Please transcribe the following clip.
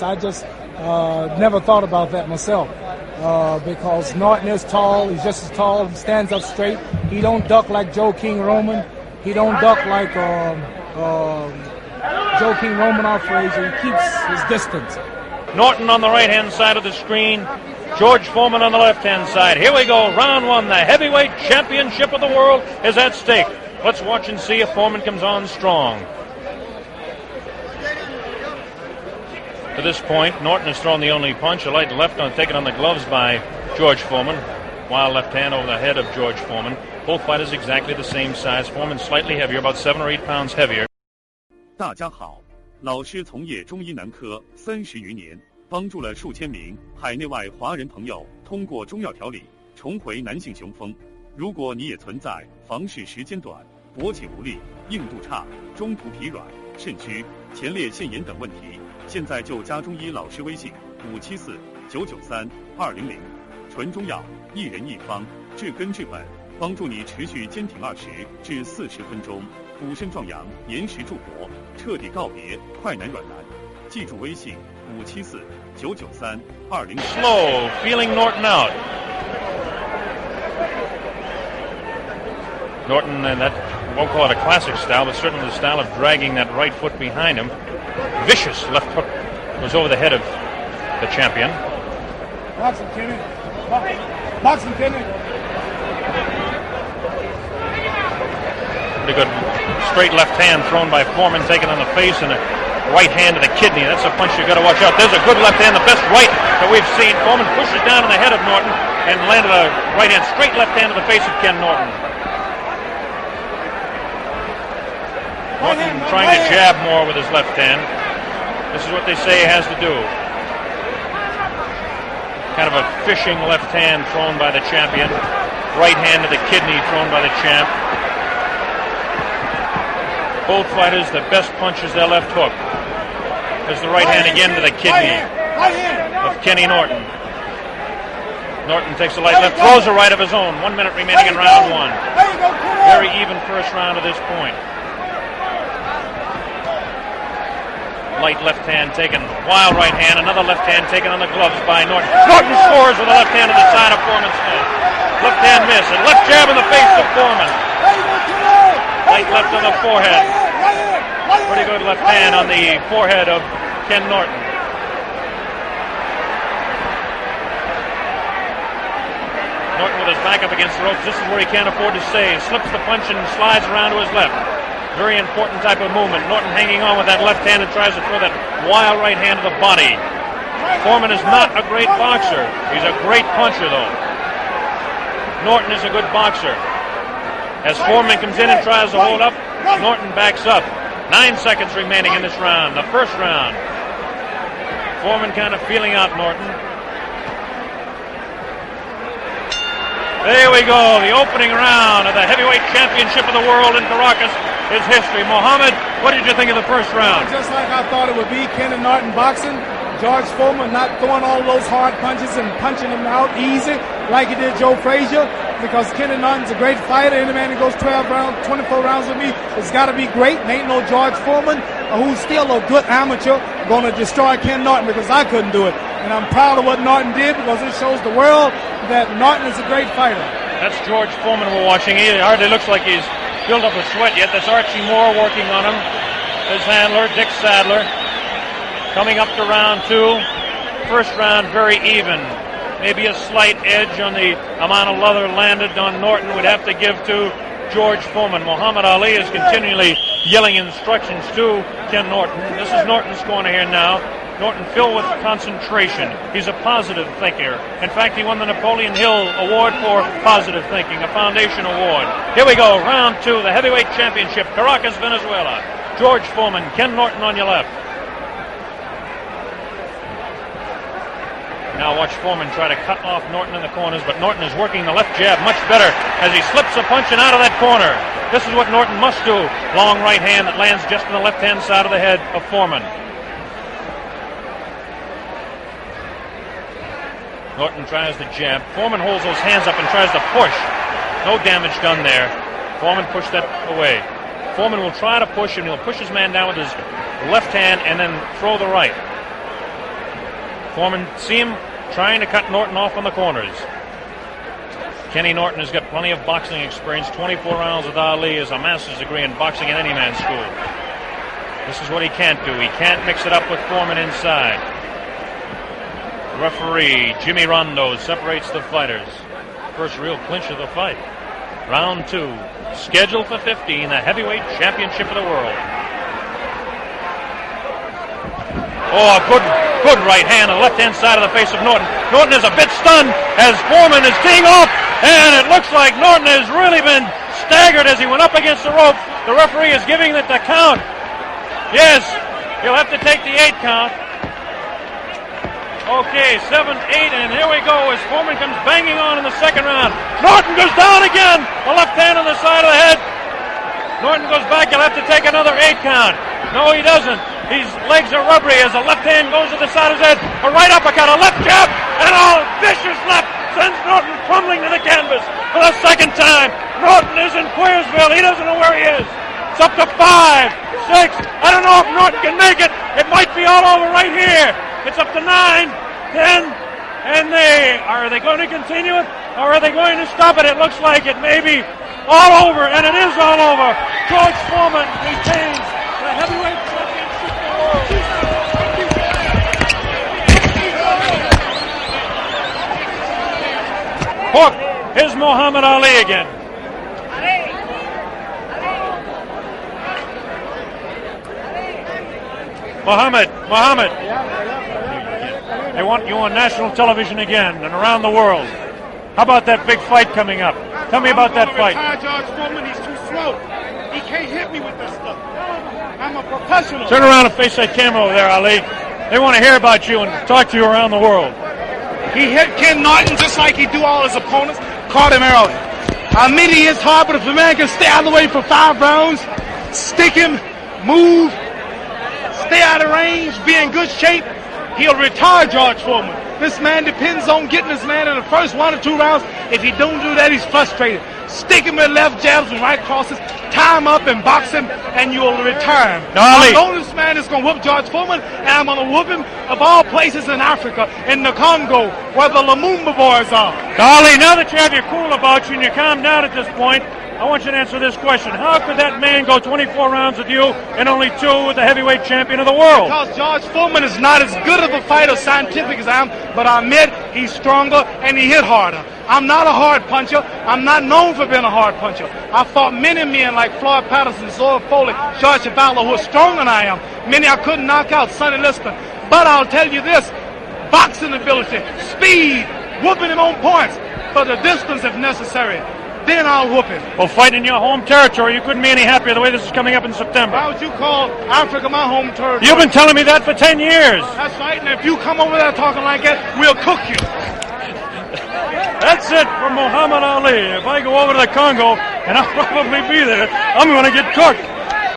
I just never thought about that myself because Norton is tall. He's just as tall. He stands up straight. He don't duck like Joe King Roman. He don't duck like Joe King Romanoff Frazier. He keeps his distance. Norton on the right-hand side of the screen. George Foreman on the left-hand side. Here we go. Round one. The heavyweight championship of the world is at stake. Let's watch and see if Foreman comes on strong. To this point, Norton has thrown the only punch. A light left on taken on the gloves by George Foreman. Wild left hand over the head of George Foreman. Both fighters exactly the same size. Foreman slightly heavier, about 7 or 8 pounds heavier. 大家好，老师从业中医男科30余年，帮助了数千名海内外华人朋友通过中药调理重回男性雄风。如果你也存在房事时间短、勃起无力、硬度差、中途疲软、肾虚、前列腺炎等问题，现在就加中医老师微信574-993-200，纯中药，一人一方，治根治本，帮助你持续坚挺20至40分钟，补肾壮阳，延时助勃，彻底告别快男软男。记住微信574-993-200。Slow, feeling Norton out. Norton, and that won't call it a classic style, but certainly the style of dragging that right foot behind him. Vicious left hook goes over the head of the champion. Boxing, Kenny. Boxing, Kenny. Pretty good straight left hand thrown by Foreman, taken on the face, and a right hand to the kidney. That's a punch you've got to watch out. There's a good left hand, the best right that we've seen. Foreman pushes down on the head of Norton and landed a right hand, straight left hand to the face of Ken Norton. Norton trying to jab more with his left hand. This is what they say he has to do. Kind of a fishing left hand thrown by the champion. Right hand to the kidney thrown by the champ. Both fighters, the best punch is their left hook. There's the right hand again to the kidney of Kenny Norton. Norton takes a light left, throws a right of his own. 1 minute remaining in round one. Very even first round to this point. Light left hand taken, wild right hand, another left hand taken on the gloves by Norton. Norton scores with a left hand to the side of Foreman's head. Left hand miss, and left jab in the face of Foreman. Light left on the forehead. Pretty good left hand on the forehead of Ken Norton. Norton with his back up against the ropes. This is where he can't afford to stay. Slips the punch and slides around to his left. Very important type of movement. Norton hanging on with that left hand and tries to throw that wild right hand to the body. Foreman is not a great boxer. He's a great puncher, though. Norton is a good boxer. As Foreman comes in and tries to hold up, Norton backs up. 9 seconds remaining in this round, the first round. Foreman kind of feeling out Norton. There we go, the opening round of the heavyweight championship of the world in Caracas is history. Mohammed, what did you think of the first round? Just like I thought it would be, Ken and Norton boxing. George Foreman not throwing all those hard punches and punching them out easy like he did Joe Frazier, because Ken and Norton's a great fighter. Any man who goes 12 rounds, 24 rounds with me, it's got to be great. And ain't no George Foreman, who's still a good amateur, going to destroy Ken Norton, because I couldn't do it. And I'm proud of what Norton did, because it shows the world that Norton is a great fighter. That's George Foreman we're watching. He hardly looks like he's built up a sweat yet. That's Archie Moore working on him. His handler, Dick Sadler. Coming up to round two. First round very even. Maybe a slight edge on the amount of leather landed on Norton would have to give to George Foreman. Muhammad Ali is continually yelling instructions to Ken Norton. This is Norton's corner here now. Norton filled with concentration. He's a positive thinker. In fact, he won the Napoleon Hill Award for positive thinking, a foundation award. Here we go, round two, the heavyweight championship, Caracas, Venezuela. George Foreman, Ken Norton on your left. Now watch Foreman try to cut off Norton in the corners, but Norton is working the left jab much better as he slips a punch and out of that corner. This is what Norton must do. Long right hand that lands just on the left-hand side of the head of Foreman. Norton tries to jab. Foreman holds those hands up and tries to push. No damage done there. Foreman pushed that away. Foreman will try to push, and he'll push his man down with his left hand and then throw the right. Foreman see him trying to cut Norton off on the corners. Kenny Norton has got plenty of boxing experience. 24 rounds with Ali is a master's degree in boxing at any man's school. This is what he can't do. He can't mix it up with Foreman inside. Referee Jimmy Rondo separates the fighters. First real clinch of the fight. Round 2. Scheduled for 15, the heavyweight championship of the world. Oh, a good right hand on the left-hand side of the face of Norton. Norton is a bit stunned as Foreman is teeing off, and it looks like Norton has really been staggered as he went up against the rope. The referee is giving it the count. Yes, he'll have to take the 8 count. Okay, 7, 8, and here we go as Foreman comes banging on in the second round. Norton goes down again. The left hand on the side of the head. Norton goes back. He'll have to take another 8 count. No, he doesn't. His legs are rubbery as the left hand goes to the side of his head. A right uppercut, a left jab, and a vicious left sends Norton crumbling to the canvas for the second time. Norton is in Queersville. He doesn't know where he is. It's up to 5, 6. I don't know if Norton can make it. It might be all over right here. It's up to 9, 10, and are they going to continue it, or are they going to stop it? It looks like it may be all over, and it is all over. George Foreman retains the heavyweight championship of the world. Hook, here's Muhammad Ali again. Muhammad. They want you on national television again and around the world. How about that big fight coming up? Tell me about that fight. George Foreman, he's too slow. He can't hit me with this stuff. I'm a professional. Turn around and face that camera over there, Ali. They want to hear about you and talk to you around the world. He hit Ken Norton just like he do all his opponents. Caught him early. I mean, he is hard, but if a man can stay out of the way for 5 rounds, stick him, move, stay out of range, be in good shape, he'll retire George Foreman. This man depends on getting this man in the first 1 or 2 rounds. If he don't do that, he's frustrated. Stick him with left jabs and right crosses, tie him up and box him, and you'll retire him. I know this man is going to whoop George Foreman, and I'm going to whoop him of all places in Africa, in the Congo, where the Lumumba boys are. Ali, now that you have your cool about you and you're calmed down at this point, I want you to answer this question. How could that man go 24 rounds with you and only 2 with the heavyweight champion of the world? Because George Foreman is not as good of a fighter scientific as I am, but I admit he's stronger and he hit harder. I'm not a hard puncher. I'm not known for being a hard puncher. I fought many men like Floyd Patterson, Zoe Foley, George Chuvalo, who are stronger than I am. Many I couldn't knock out, Sonny Liston. But I'll tell you this, boxing ability, speed, whooping him on points, for the distance if necessary. Then I'll whoop him. Well, fighting in your home territory, you couldn't be any happier the way this is coming up in September. Why would you call Africa my home territory? You've been telling me that for 10 years. That's right, and if you come over there talking like that, we'll cook you. That's it for Muhammad Ali. If I go over to the Congo, and I'll probably be there, I'm going to get cooked.